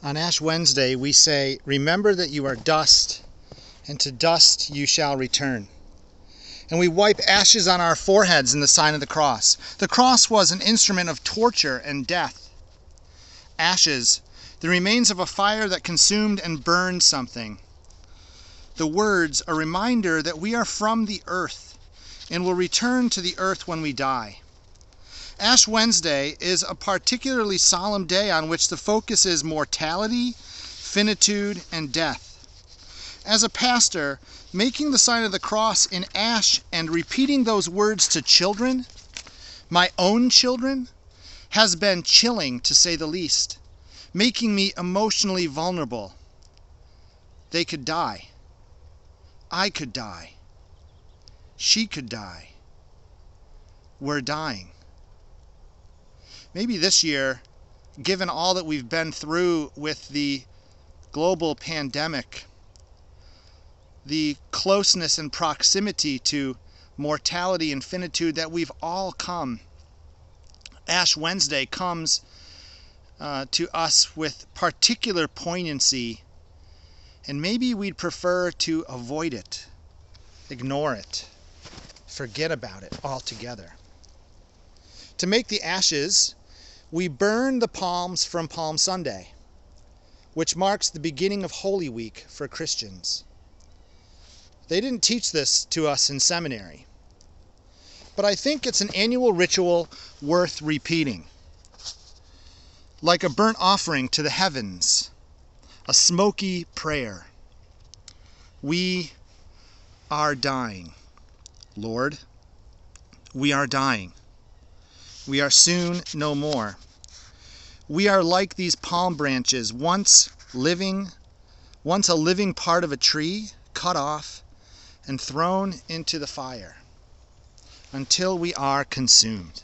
On Ash Wednesday, we say, "Remember that you are dust, and to dust you shall return." And we wipe ashes on our foreheads in the sign of the cross. The cross was an instrument of torture and death. Ashes, the remains of a fire that consumed and burned something. The words, a reminder that we are from the earth and will return to the earth when we die. Ash Wednesday is a particularly solemn day on which the focus is mortality, finitude, and death. As a pastor, making the sign of the cross in ash and repeating those words to children, my own children, has been chilling to say the least, making me emotionally vulnerable. They could die. I could die. She could die. We're dying. Maybe this year, given all that we've been through with the global pandemic, the closeness and proximity to mortality and finitude that we've all come, Ash Wednesday comes to us with particular poignancy, and maybe we'd prefer to avoid it, ignore it, forget about it altogether. To make the ashes, we burn the palms from Palm Sunday, which marks the beginning of Holy Week for Christians. They didn't teach this to us in seminary, but I think it's an annual ritual worth repeating. Like a burnt offering to the heavens, a smoky prayer. We are dying. Lord, we are dying. We are soon no more. We are like these palm branches, once a living part of a tree, cut off and thrown into the fire until we are consumed.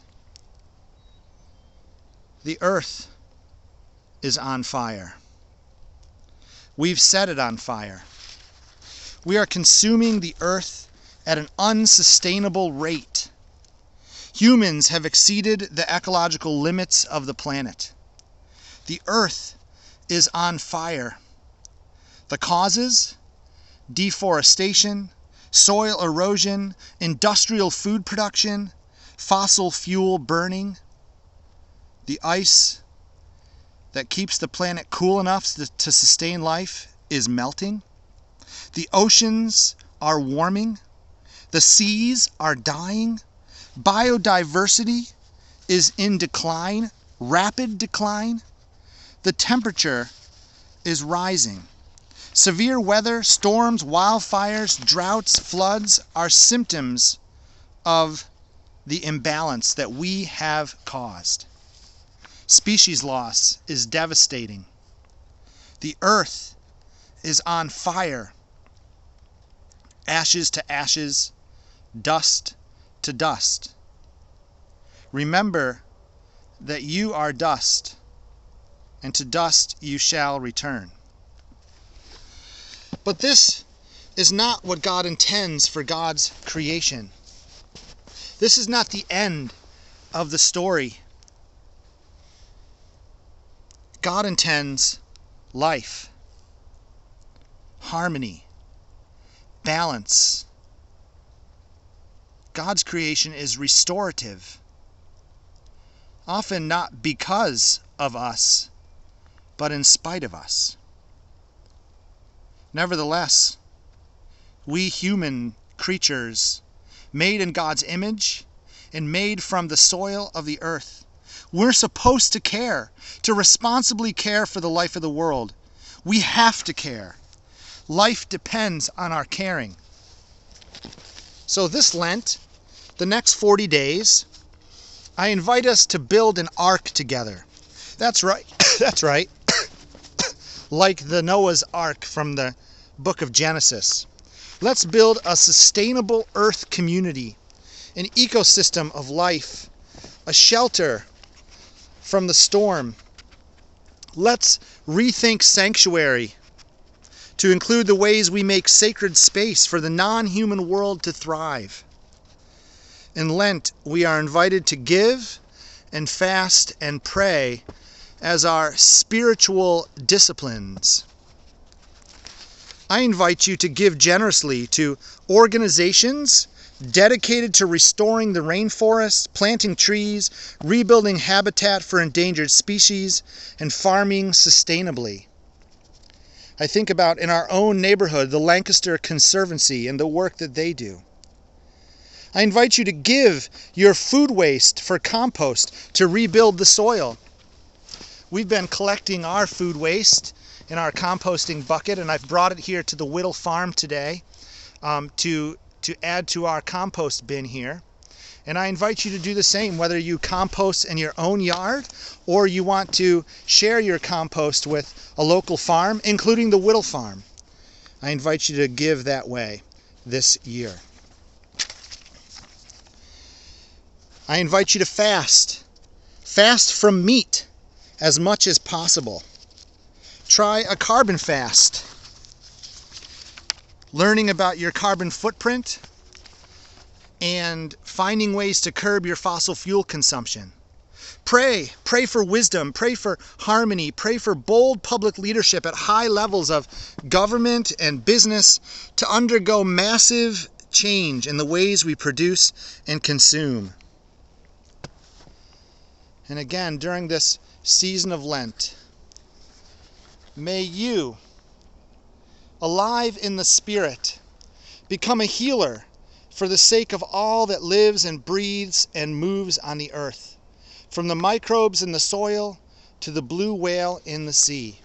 The earth is on fire. We've set it on fire. We are consuming the earth at an unsustainable rate. Humans have exceeded the ecological limits of the planet. The earth is on fire. The causes? Deforestation, soil erosion, industrial food production, fossil fuel burning. The ice that keeps the planet cool enough to sustain life is melting. The oceans are warming. The seas are dying. Biodiversity is in decline, rapid decline. The temperature is rising. Severe weather, storms, wildfires, droughts, floods are symptoms of the imbalance that we have caused. Species loss is devastating. The earth is on fire. Ashes to ashes, dust to dust. Remember that you are dust, and to dust you shall return. But this is not what God intends for God's creation. This is not the end of the story. God intends life, harmony, balance. God's creation is restorative, often not because of us, but in spite of us. Nevertheless, we human creatures, made in God's image and made from the soil of the earth, we're supposed to care, to responsibly care for the life of the world. We have to care. Life depends on our caring. So this Lent, the next 40 days, I invite us to build an ark together. That's right. That's right. Like the Noah's Ark from the book of Genesis. Let's build a sustainable earth community, an ecosystem of life, a shelter from the storm. Let's rethink sanctuary to include the ways we make sacred space for the non-human world to thrive. In Lent, we are invited to give and fast and pray as our spiritual disciplines. I invite you to give generously to organizations dedicated to restoring the rainforest, planting trees, rebuilding habitat for endangered species, and farming sustainably. I think about in our own neighborhood, the Lancaster Conservancy and the work that they do. I invite you to give your food waste for compost to rebuild the soil. We've been collecting our food waste in our composting bucket, and I've brought it here to the Whittle farm today to add to our compost bin here. And I invite you to do the same, whether you compost in your own yard or you want to share your compost with a local farm, including the Whittle farm. I invite you to give that way this year. I invite you to fast. Fast from meat as much as possible. Try a carbon fast. Learning about your carbon footprint and finding ways to curb your fossil fuel consumption. Pray for wisdom, pray for harmony, pray for bold public leadership at high levels of government and business to undergo massive change in the ways we produce and consume. And again, during this season of Lent, may you, alive in the Spirit, become a healer for the sake of all that lives and breathes and moves on the earth, from the microbes in the soil to the blue whale in the sea.